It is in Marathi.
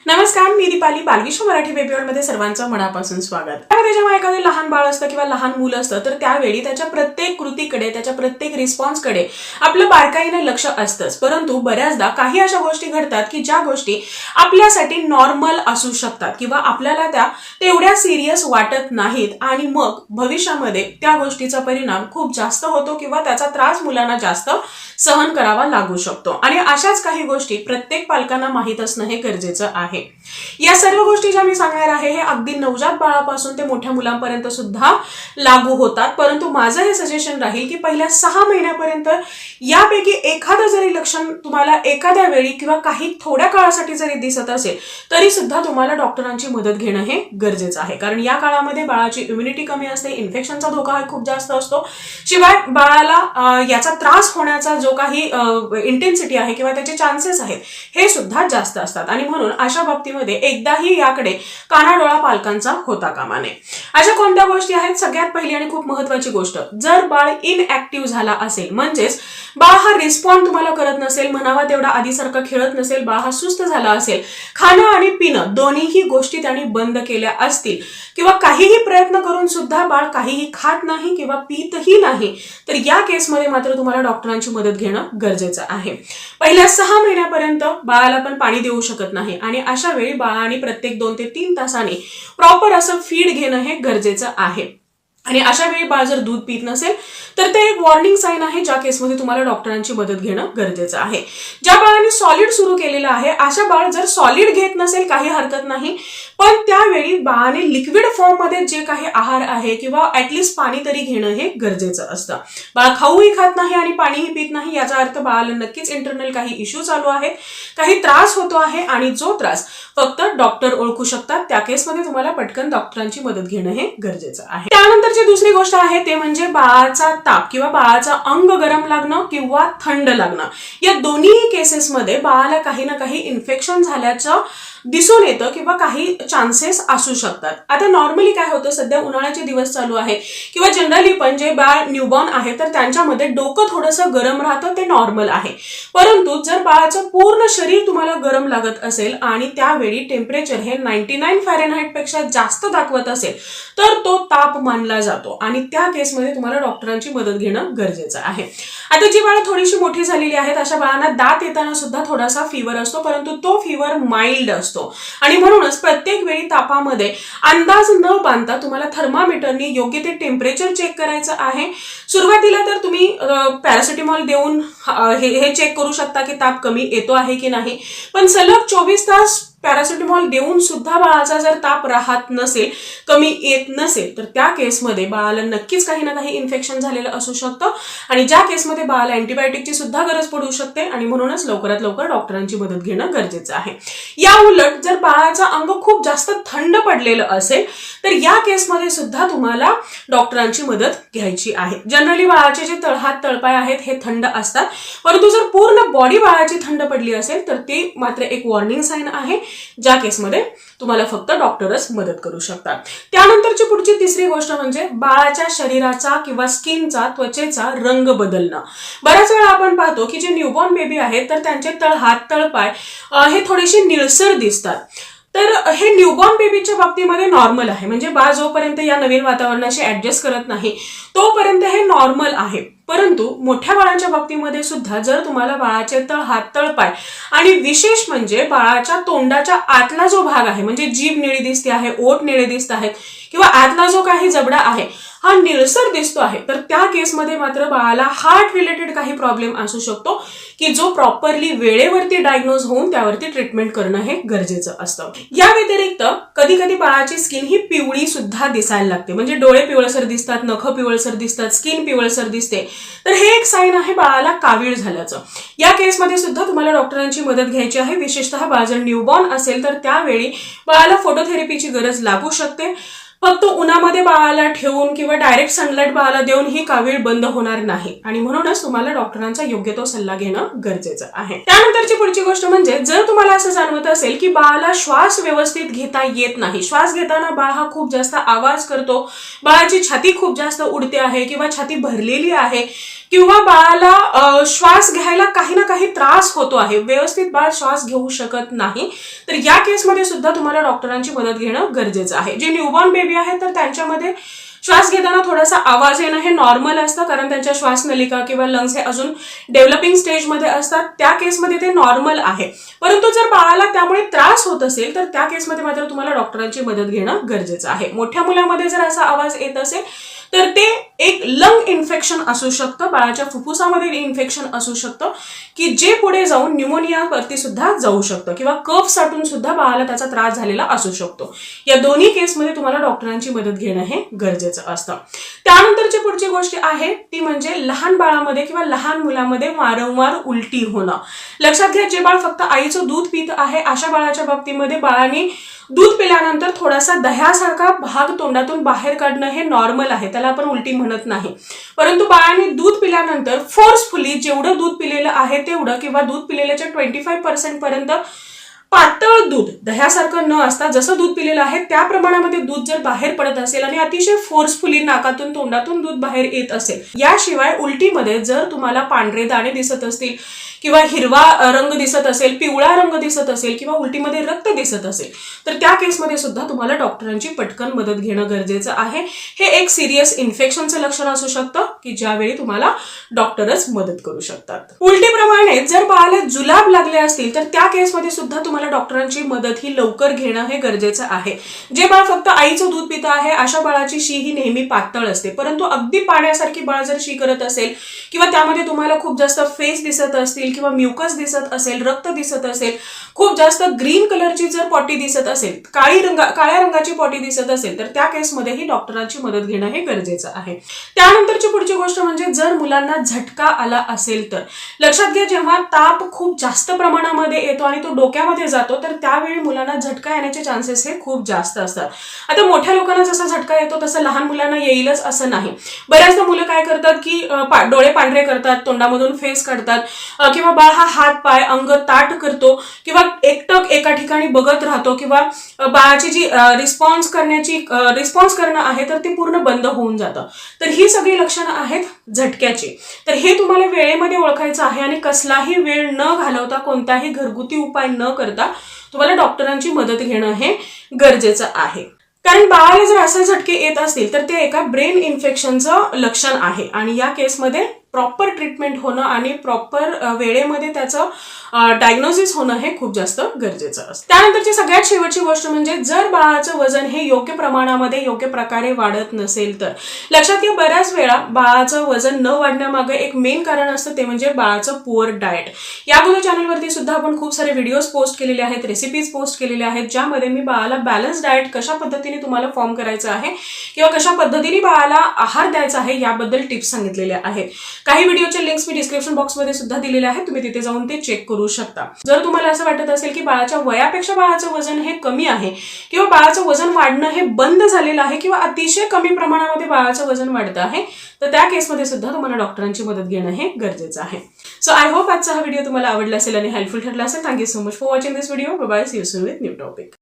नमस्कार, मी दीपाली. बालविश्व मराठी बेबी वर्ल्ड मध्ये सर्वांचं मनापासून स्वागत. त्यामध्ये जेव्हा एखादं लहान बाळ असतं किंवा लहान मुलं असतं तर त्यावेळी त्याच्या प्रत्येक कृतीकडे, त्याच्या प्रत्येक रिस्पॉन्सकडे आपलं बारकाईने लक्ष असतंच. परंतु बऱ्याचदा काही अशा गोष्टी घडतात की ज्या गोष्टी आपल्यासाठी नॉर्मल असू शकतात किंवा आपल्याला त्या तेवढ्या सिरियस वाटत नाहीत आणि मग भविष्यामध्ये त्या गोष्टीचा परिणाम खूप जास्त होतो किंवा त्याचा त्रास मुलांना जास्त सहन करावा लागू शकतो. आणि अशाच काही गोष्टी प्रत्येक पालकांना माहीत असणं हे गरजेचं आहे. या सर्व गोष्टी ज्या मी सांगणार आहे हे अगदी नवजात बाळापासून ते मोठ्या मुलांपर्यंत सुद्धा लागू होतात. परंतु माझं हे सजेशन राहील की पहिल्या 6 महिन्यापर्यंत यापैकी एखादं जरी लक्षण तुम्हाला एखाद्या वेळी किंवा काही थोड्या काळासाठी जरी दिसत असेल तरी सुद्धा तुम्हाला डॉक्टरांची मदत घेणं हे गरजेचं आहे. कारण या काळामध्ये बाळाची इम्युनिटी कमी असते, इन्फेक्शनचा धोका खूप जास्त असतो. शिवाय बाळाला याचा त्रास होण्याचा जो काही इंटेन्सिटी आहे किंवा त्याचे चान्सेस आहेत हे सुद्धा जास्त असतात. आणि म्हणून अशा बाबतीमध्ये एकदाही याकडे कानाडोळा पालकांचा होता कामा नये. अशा कोणत्या गोष्टी आहेत? सगळ्यात पहिली आणि खूप महत्वाची गोष्ट, जर बाळ इनऍक्टिव्ह झाला असेल, म्हणजेच बाळ हा रिस्पॉन्ड तुम्हाला करत नसेल, म्हणावा तेवढा आधीसारखं खेळत नसेल, बाळ हा सुस्त झाला असेल, खाणं आणि पिणं दोन्हीही गोष्टी त्यांनी बंद केल्या असतील किंवा काहीही प्रयत्न करून सुद्धा बाळ काहीही खात नाही किंवा पितही नाही, तर या केसमध्ये मात्र तुम्हाला डॉक्टरांची मदत घेणं गरजेचं आहे. पहिल्या 6 महिन्यापर्यंत बाळाला पण पाणी देऊ शकत नाही आणि अशा वेळी बाळाने प्रत्येक 2 ते 3 तासांनी प्रॉपर असं फीड घेणं हे गरजेचं आहे. आणि अशा वेळी बाळ जर दूध पित नसेल तर ते एक वॉर्निंग साईन आहे, ज्या केसमध्ये तुम्हाला डॉक्टरांची मदत घेणं गरजेचं आहे. ज्या बाळाने सॉलिड सुरू केलेलं आहे अशा बाळ जर सॉलिड घेत नसेल काही हरकत नाही, पण त्यावेळी बाळाने लिक्विड फॉर्म मध्ये जे काही आहार आहे किंवा ऍटलिस्ट पाणी तरी घेणं हे गरजेचं असतं. बाळ खाऊही खात नाही आणि पाणीही पित नाही, याचा अर्थ बाळाला नक्कीच इंटरनल काही इश्यू चालू आहेत, काही त्रास होतो आहे आणि जो त्रास फक्त डॉक्टर ओळखू शकतात. त्या केसमध्ये तुम्हाला पटकन डॉक्टरांची मदत घेणं हे गरजेचं आहे. त्यानंतरची दुसरी गोष्ट आहे ते म्हणजे बाळाचा ताप किंवा बाळाचं अंग गरम लागणं किंवा थंड लागणं. या दोन्ही केसेसमध्ये बाळाला काही ना काही इन्फेक्शन झाल्याचं दिसून येतं किंवा काही चान्सेस असू शकतात. आता नॉर्मली काय होतं, सध्या उन्हाळ्याचे दिवस चालू आहे किंवा जनरली पण जे बाळ न्यूबॉर्न आहे तर त्यांच्यामध्ये डोकं थोडंसं गरम राहतं, ते नॉर्मल आहे. परंतु जर बाळाचं पूर्ण शरीर तुम्हाला गरम लागत असेल आणि त्यावेळी टेम्परेचर हे 99 फॅरेनहाइट पेक्षा जास्त दाखवत असेल तर तो ताप मानला जातो आणि त्या केसमध्ये तुम्हाला डॉक्टरांची मदत घेणं गरजेचं आहे. आता जी बाळं थोडीशी मोठी झालेली आहेत अशा बाळांना दात येताना सुद्धा थोडासा फीवर असतो, परंतु तो फीवर माइल्ड असतो आणि म्हणूनच प्रत्येक वेळी तापामध्ये अंदाज न बांधता तुम्हाला थर्मामीटरने योग्य ते टेम्परेचर चेक करायचं आहे. सुरुवातीला तर तुम्ही पॅरासिटामॉल देऊन हे चेक करू शकता की ताप कमी येतो आहे की नाही, पण सलग 24 तास पॅरासिटामॉल देऊन सुद्धा बाळाचा जर ताप राहत नसेल, कमी येत नसेल, तर त्या केसमध्ये बाळाला नक्कीच काही ना काही इन्फेक्शन झालेलं असू शकतं आणि ज्या केसमध्ये बाळाला अँटीबायोटिकची सुद्धा गरज पडू शकते आणि म्हणूनच लवकरात लवकर डॉक्टरांची मदत घेणं गरजेचं आहे. या उलट जर बाळाचं अंग खूप जास्त थंड पडलेलं असेल तर या केसमध्ये सुद्धा तुम्हाला डॉक्टरांची मदत घ्यायची आहे. जनरली बाळाचे जे तळहात तळपाय आहेत हे थंड असतात, परंतु जर पूर्ण बॉडी बाळाची थंड पडली असेल तर ती मात्र एक वॉर्निंग साईन आहे, ज्या केसमध्ये तुम्हाला फक्त डॉक्टरच मदत करू शकतात. त्यानंतरची पुढची तिसरी गोष्ट म्हणजे बाळाच्या शरीराचा किंवा स्किनचा, त्वचेचा रंग बदलणं. बऱ्याच वेळा आपण पाहतो की जे न्यूबॉर्न बेबी आहेत तर त्यांचे तळहात तळपाय हे थोडेसे निळसर दिसतात. तर हे न्यूबॉर्न बेबीच्या बाबतीमध्ये नॉर्मल आहे, म्हणजे बाळ जोपर्यंत या नवीन वातावरणाशी ऍडजस्ट करत नाही तोपर्यंत हे नॉर्मल आहे. परंतु मोठ्या बाळांच्या बाबतीमध्ये सुद्धा जर तुम्हाला बाळाचे तळहात तळपाय आणि विशेष म्हणजे बाळाच्या तोंडाच्या आतला जो भाग आहे, म्हणजे जीभ निळी दिसते आहे, ओठ निळे दिसत आहेत किंवा आतला जो काही जबडा आहे हा निळसर दिसतो आहे, तर त्या केसमध्ये मात्र बाळाला हार्ट रिलेटेड काही प्रॉब्लेम असू शकतो की जो प्रॉपरली वेळेवरती डायग्नोज होऊन त्यावरती ट्रीटमेंट करणं हे गरजेचं असतं. या व्यतिरिक्त कधी कधी बाळाची स्किन ही पिवळी सुद्धा दिसायला लागते, म्हणजे डोळे पिवळसर दिसतात, नखं पिवळसर दिसतात, स्किन पिवळसर दिसते, तर हे एक साईन आहे बाळाला कावीळ झाल्याचं. या केसमध्ये सुद्धा तुम्हाला डॉक्टरांची मदत घ्यायची आहे. विशेषतः बाळ जर न्यूबॉर्न असेल तर त्यावेळी बाळाला फोटोथेरपीची गरज लागू शकते. फक्त उन्हामध्ये बाळाला ठेवून किंवा डायरेक्ट सनलाईट बाळाला देऊन ही कावीळ बंद होणार नाही आणि म्हणूनच तुम्हाला डॉक्टरांचा योग्य तो सल्ला घेणं गरजेचं आहे. त्यानंतरची पुढची गोष्ट म्हणजे जर तुम्हाला असं जाणवत असेल की बाळाला श्वास व्यवस्थित घेता येत नाही, श्वास घेताना बाळ हा खूप जास्त आवाज करतो, बाळाची छाती खूप जास्त उडते आहे किंवा छाती भरलेली आहे किंवा बाळाला श्वास घ्यायला काही ना काही त्रास होतो आहे, व्यवस्थित बाळ श्वास घेऊ शकत नाही, तर या केसमध्ये सुद्धा तुम्हाला डॉक्टरांची मदत घेणं गरजेचं आहे. जे न्यूबॉर्न बेबी आहेत तर त्यांच्यामध्ये श्वास घेताना थोडासा आवाज येणं हे नॉर्मल असतं, कारण त्यांच्या श्वासनलिका किंवा लंग्स हे अजून डेव्हलपिंग स्टेजमध्ये असतात, त्या केसमध्ये ते नॉर्मल आहे. परंतु जर बाळाला त्यामुळे त्रास होत असेल तर त्या केसमध्ये मात्र तुम्हाला डॉक्टरांची मदत घेणं गरजेचं आहे. मोठ्या मुलामध्ये जर असा आवाज येत असेल तर ते एक लंग इन्फेक्शन असू शकतं, बाळाच्या फुफ्फुसामध्ये इन्फेक्शन असू शकतं, की जे पुढे जाऊन न्यूमोनियावरती सुद्धा जाऊ शकतं किंवा कफ साठून सुद्धा बाळाला त्याचा त्रास झालेला असू शकतो. या दोन्ही केसमध्ये तुम्हाला डॉक्टरांची मदत घेणं हे गरजेचं असतं. त्यानंतरची पुढची गोष्ट आहे ती म्हणजे लहान बाळामध्ये किंवा लहान मुलामध्ये वारंवार उलटी होणं. लक्षात घ्या, जे बाळ फक्त आईचं दूध पित आहे अशा बाळाच्या बाबतीमध्ये बाळाने दूध पिल्यानंतर थोडासा दह्यासारखा भाग तोंडातून बाहेर काढणं हे नॉर्मल आहे, त्याला आपण उलटी म्हणत नाही. परंतु बाळाने दूध पिल्यानंतर फोर्सफुली जेवढं दूध पिलेलं आहे तेवढं किंवा दूध पिलेल्याच्या 25% पर्यंत पातळ दूध, दह्यासारखं न असता जसं दूध पिलेलं आहे त्या प्रमाणामध्ये दूध जर बाहेर पडत असेल आणि अतिशय फोर्सफुली नाकातून तोंडातून दूध बाहेर येत असेल, याशिवाय उलटीमध्ये जर तुम्हाला पांढरे दाणे दिसत असतील किंवा हिरवा रंग दिसत असेल, पिवळा रंग दिसत असेल किंवा उलटीमध्ये रक्त दिसत असेल तर त्या केसमध्ये सुद्धा तुम्हाला डॉक्टरांची पटकन मदत घेणं गरजेचं आहे. हे एक सिरियस इन्फेक्शनचं लक्षण असू शकतं की ज्यावेळी तुम्हाला डॉक्टरच मदत करू शकतात. उलटीप्रमाणे जर बाळाला जुलाब लागले असतील तर त्या केसमध्ये सुद्धा तुम्हाला डॉक्टरांची मदत ही लवकर घेणं हे गरजेचं आहे. जे बाळ फक्त आईचं दूध पितं आहे अशा बाळाची शी ही नेहमी पातळ असते, परंतु अगदी पाण्यासारखी बाळ जर शी करत असेल किंवा त्यामध्ये तुम्हाला खूप जास्त फेस दिसत असतील किंवा म्युकस दिसत असेल, रक्त दिसत असेल, खूप जास्त ग्रीन कलरची जर पॉटी दिसत असेल, काळ्या रंगाची पॉटी दिसत असेल तर त्या केसमध्येही डॉक्टरांची मदत घेणं हे गरजेचं आहे. त्यानंतरची पुढची गोष्ट म्हणजे जर मुलांना झटका आला असेल तर लक्षात घ्या, जेव्हा ताप खूप जास्त प्रमाणामध्ये येतो आणि तो डोक्यामध्ये जातो तर त्यावेळी मुलांना झटका येण्याचे चान्सेस हे खूप जास्त असतात. आता मोठ्या लोकांना जसा झटका येतो तसं लहान मुलांना येईलच असं नाही. बऱ्याचदा मुलं काय करतात की डोळे पांढरे करतात, तोंडामधून फेस काढतात किंवा बाळ हा हात पाय अंग ताट करतो किंवा एकटक एका ठिकाणी बघत राहतो किंवा बाळाची जी रिस्पॉन्स करणं आहे तर ते पूर्ण बंद होऊन जातं. तर ही सगळी लक्षणं आहेत झटक्याची. तर हे तुम्हाला वेळेमध्ये ओळखायचं आहे आणि कसलाही वेळ न घालवता, कोणताही घरगुती उपाय न करता तुम्हाला डॉक्टरांची मदत घेणं हे गरजेचं आहे. कारण बाळाला जर असे झटके येत असतील तर ते एका ब्रेन इन्फेक्शनचं लक्षण आहे आणि या केसमध्ये प्रॉपर ट्रीटमेंट होणं आणि प्रॉपर वेळेमध्ये त्याचं डायग्नोसिस होणं हे खूप जास्त गरजेचं असतं. त्यानंतरची सगळ्यात शेवटची गोष्ट म्हणजे जर बाळाचं वजन हे योग्य प्रमाणामध्ये योग्य प्रकारे वाढत नसेल तर लक्षात घ्या, बऱ्याच वेळा बाळाचं वजन न वाढण्यामागे एक मेन कारण असतं ते म्हणजे बाळाचं पुअर डाएट. या अगोदर चॅनलवरती सुद्धा आपण खूप सारे व्हिडिओज पोस्ट केलेले आहेत, रेसिपीज पोस्ट केलेल्या आहेत, ज्यामध्ये मी बाळाला बॅलन्स डाएट कशा पद्धतीने तुम्हाला फॉर्म करायचं आहे किंवा कशा पद्धतीने बाळाला आहार द्यायचा आहे याबद्दल टिप्स सांगितलेल्या आहेत. काही व्हिडिओचे लिंक्स मी डिस्क्रिप्शन बॉक्समध्ये सुद्धा दिलेले आहेत, तुम्ही तिथे जाऊन ते चेक करू शकता. जर तुम्हाला असं वाटत असेल की बाळाच्या वयापेक्षा बाळाचं वजन हे कमी आहे किंवा बाळाचं वजन वाढणं हे बंद झालेलं आहे किंवा अतिशय कमी प्रमाणामध्ये बाळाचं वजन वाढतं आहे तर त्या केसमध्ये सुद्धा तुम्हाला डॉक्टरांची मदत घेणं हे गरजेचं आहे. सो आय होप आजचा हा व्हिडिओ तुम्हाला आवडला असेल आणि हेल्पफुल ठरला असेल. Thank you so much for watching this video. Bye bye. See you soon with new topic.